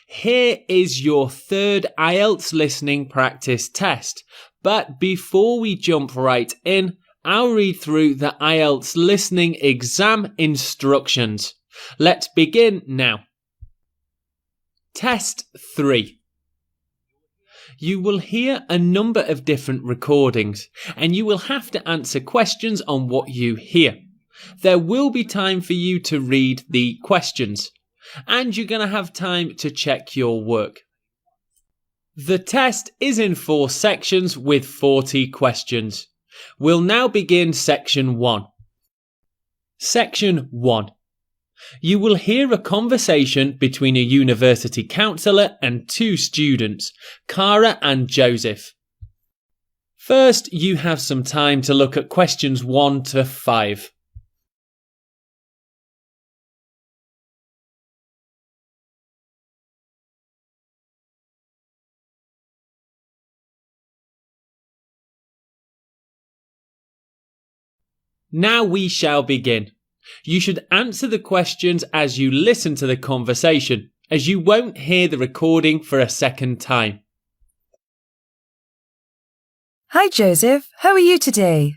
Here is your third IELTS listening practice test. But before we jump right in, I'll read through the IELTS listening exam instructions. Let's begin now. Test 3. You will hear a number of different recordings, and you will have to answer questions on what you hear. There will be time for you to read the questions, and you're going to have time to check your work. The test is in 4 sections with 40 questions. We'll now begin section 1. Section 1. You will hear a conversation between a university counsellor and 2 students, Cara and Joseph. First, you have some time to look at questions 1 to 5. Now we shall begin. You should answer the questions as you listen to the conversation, as you won't hear the recording for a second time. Hi Joseph, how are you today?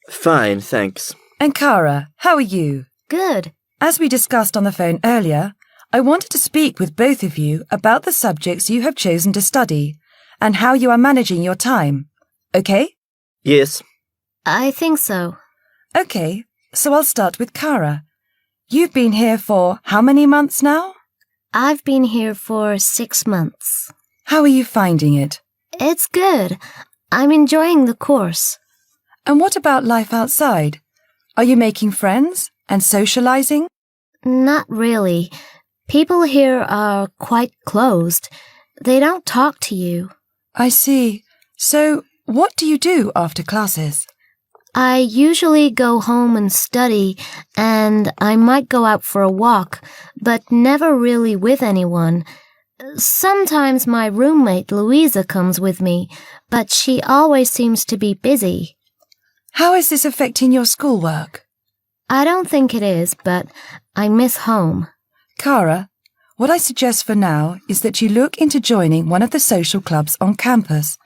Fine, thanks. And Cara, how are you? Good. As we discussed on the phone earlier, I wanted to speak with both of you about the subjects you have chosen to study and how you are managing your time. Okay? Yes. I think so. Okay, so I'll start with Cara. You've been here for how many months now? I've been here for 6 months. How are you finding it? It's good. I'm enjoying the course. And what about life outside? Are you making friends and socializing? Not really. People here are quite closed. They don't talk to you. I see. So, what do you do after classes? I usually go home and study, and I might go out for a walk, but never really with anyone. Sometimes my roommate Louisa comes with me, but she always seems to be busy. How is this affecting your schoolwork? I don't think it is, but I miss home. Cara, what I suggest for now is that you look into joining one of the social clubs on campus.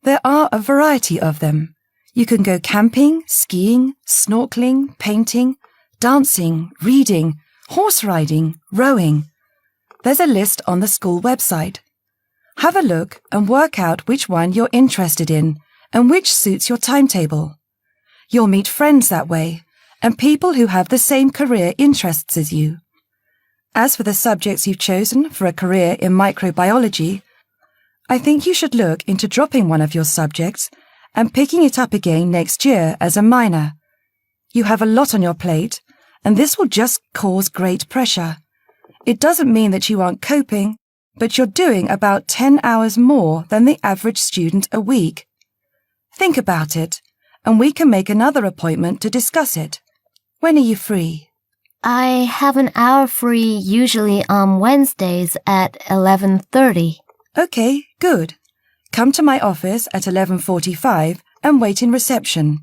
There are a variety of them. You can go camping, skiing, snorkeling, painting, dancing, reading, horse riding, rowing. There's a list on the school website. Have a look and work out which one you're interested in and which suits your timetable. You'll meet friends that way and people who have the same career interests as you. As for the subjects you've chosen for a career in microbiology, I think you should look into dropping one of your subjects and picking it up again next year as a minor. You have a lot on your plate, and this will just cause great pressure. It doesn't mean that you aren't coping, but you're doing about 10 hours more than the average student a week. Think about it, and we can make another appointment to discuss it. When are you free? I have an hour free usually on Wednesdays at 11:30. Okay, good. Come to my office at 11:45 and wait in reception.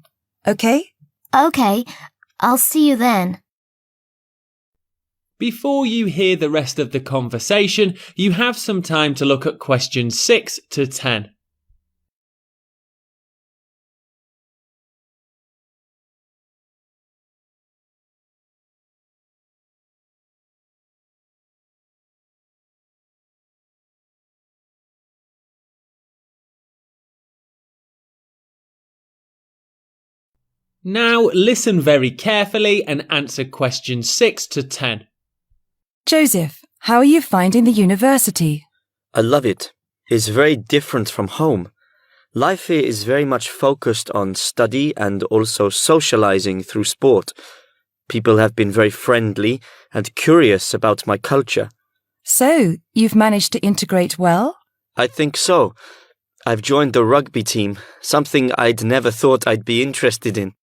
Okay? Okay, I'll see you then. Before you hear the rest of the conversation, you have some time to look at questions 6 to 10. Now listen very carefully and answer questions 6 to 10. Joseph, how are you finding the university? I love it. It's very different from home. Life here is very much focused on study and also socializing through sport. People have been very friendly and curious about my culture. So, you've managed to integrate well? I think so. I've joined the rugby team, something I'd never thought I'd be interested in.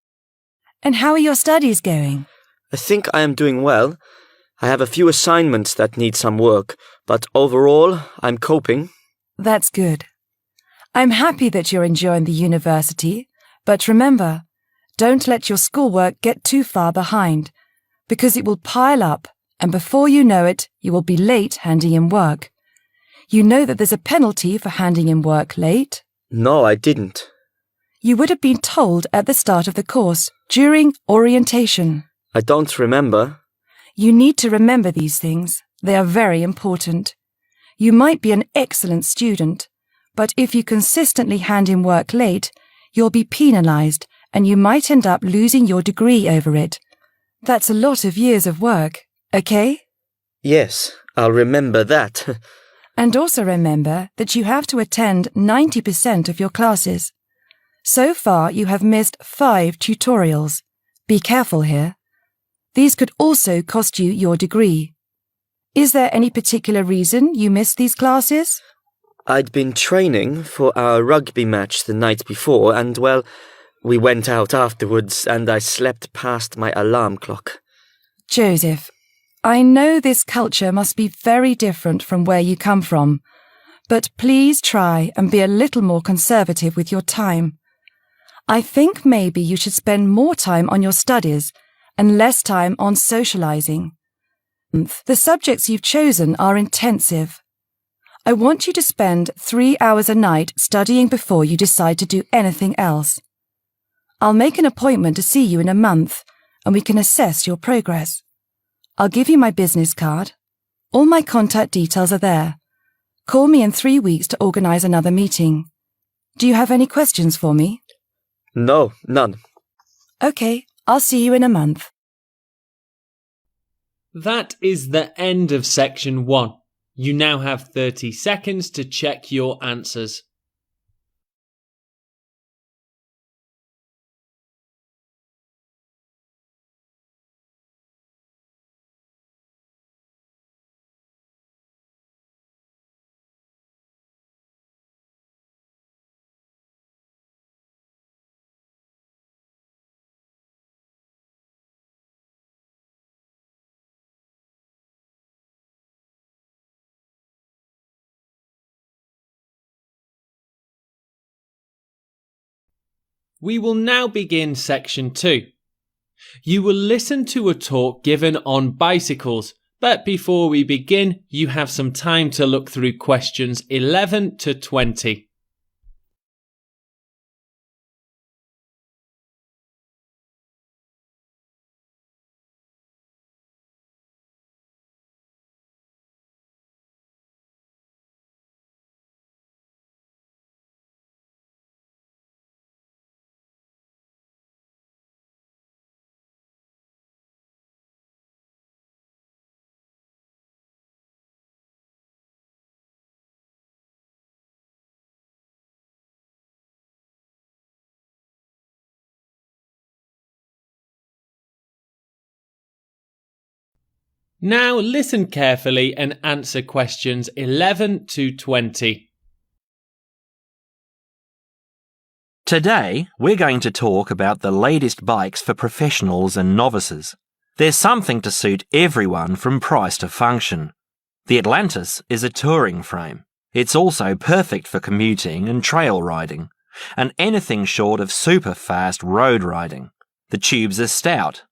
And how are your studies going? I think I am doing well. I have a few assignments that need some work, but overall, I'm coping. That's good. I'm happy that you're enjoying the university, but remember, don't let your schoolwork get too far behind, because it will pile up, and before you know it, you will be late handing in work. You know that there's a penalty for handing in work late? No, I didn't. You would have been told at the start of the course, during orientation. I don't remember. You need to remember these things. They are very important. You might be an excellent student, but if you consistently hand in work late, you'll be penalised and you might end up losing your degree over it. That's a lot of years of work, okay? Yes, I'll remember that. And also remember that you have to attend 90% of your classes. So far, you have missed 5 tutorials. Be careful here. These could also cost you your degree. Is there any particular reason you missed these classes? I'd been training for our rugby match the night before and, well, we went out afterwards and I slept past my alarm clock. Joseph, I know this culture must be very different from where you come from, but please try and be a little more conservative with your time. I think maybe you should spend more time on your studies and less time on socializing. The subjects you've chosen are intensive. I want you to spend 3 hours a night studying before you decide to do anything else. I'll make an appointment to see you in a month and we can assess your progress. I'll give you my business card. All my contact details are there. Call me in 3 weeks to organise another meeting. Do you have any questions for me? No, none. Okay, I'll see you in a month. That is the end of section 1. You now have 30 seconds to check your answers. We will now begin section 2. You will listen to a talk given on bicycles, but before we begin, you have some time to look through questions 11 to 20. Now listen carefully and answer questions 11 to 20. Today, we're going to talk about the latest bikes for professionals and novices. There's something to suit everyone from price to function. The Atlantis is a touring frame. It's also perfect for commuting and trail riding, and anything short of super fast road riding. The tubes are stout,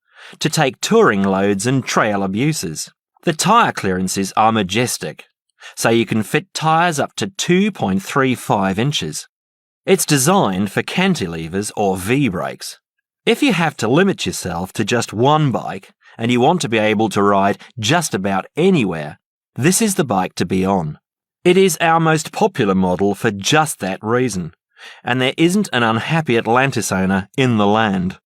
to take touring loads and trail abuses. The tyre clearances are majestic, so you can fit tyres up to 2.35 inches. It's designed for cantilevers or V-brakes. If you have to limit yourself to just one bike and you want to be able to ride just about anywhere, this is the bike to be on. It is our most popular model for just that reason, and there isn't an unhappy Atlantis owner in the land.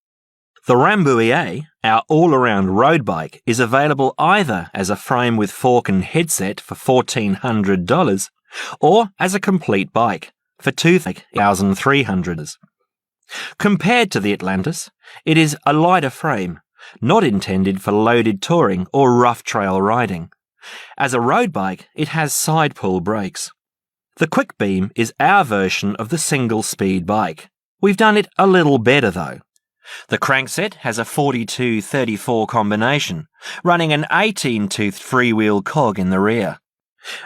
The Rambouillet, our all-around road bike, is available either as a frame with fork and headset for $1,400 or as a complete bike for $2,300. Compared to the Atlantis, it is a lighter frame, not intended for loaded touring or rough trail riding. As a road bike, it has side pull brakes. The Quick Beam is our version of the single-speed bike. We've done it a little better though. The crankset has a 42-34 combination, running an 18-toothed freewheel cog in the rear.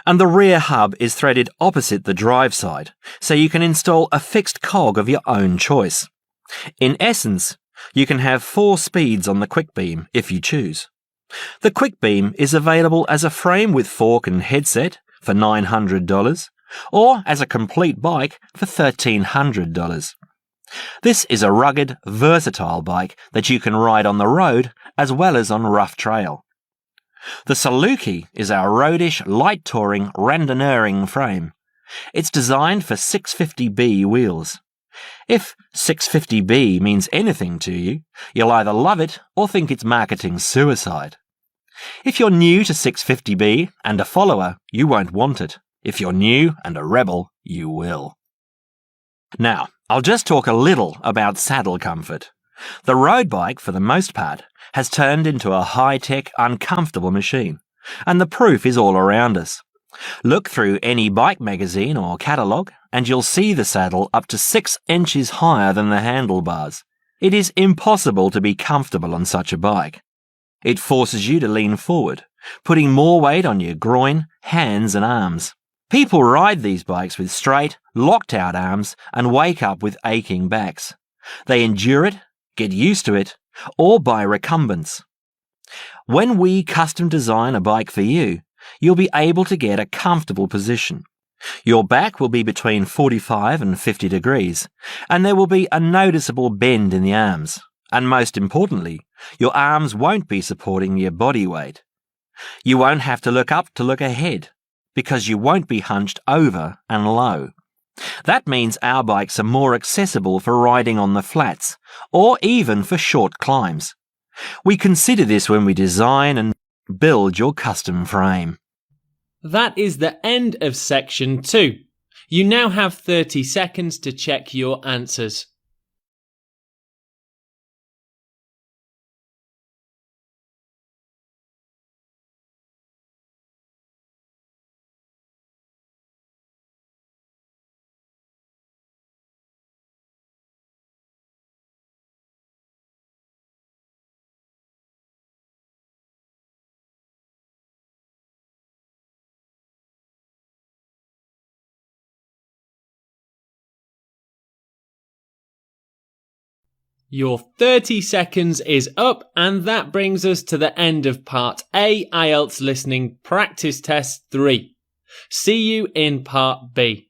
And the rear hub is threaded opposite the drive side, so you can install a fixed cog of your own choice. In essence, you can have 4 speeds on the Quick Beam if you choose. The Quick Beam is available as a frame with fork and headset for $900 or as a complete bike for $1,300. This is a rugged, versatile bike that you can ride on the road as well as on rough trail. The Saluki is our roadish, light touring, randonneuring frame. It's designed for 650B wheels. If 650B means anything to you, you'll either love it or think it's marketing suicide. If you're new to 650B and a follower, you won't want it. If you're new and a rebel, you will. Now, I'll just talk a little about saddle comfort. The road bike, for the most part, has turned into a high-tech, uncomfortable machine, and the proof is all around us. Look through any bike magazine or catalogue, and you'll see the saddle up to 6 inches higher than the handlebars. It is impossible to be comfortable on such a bike. It forces you to lean forward, putting more weight on your groin, hands and arms. People ride these bikes with straight, locked-out arms and wake up with aching backs. They endure it, get used to it, or buy recumbents. When we custom design a bike for you, you'll be able to get a comfortable position. Your back will be between 45 and 50 degrees, and there will be a noticeable bend in the arms. And most importantly, your arms won't be supporting your body weight. You won't have to look up to look ahead, because you won't be hunched over and low. That means our bikes are more accessible for riding on the flats, or even for short climbs. We consider this when we design and build your custom frame. That is the end of section 2. You now have 30 seconds to check your answers. Your 30 seconds is up, and that brings us to the end of Part A IELTS Listening Practice Test 3. See you in Part B.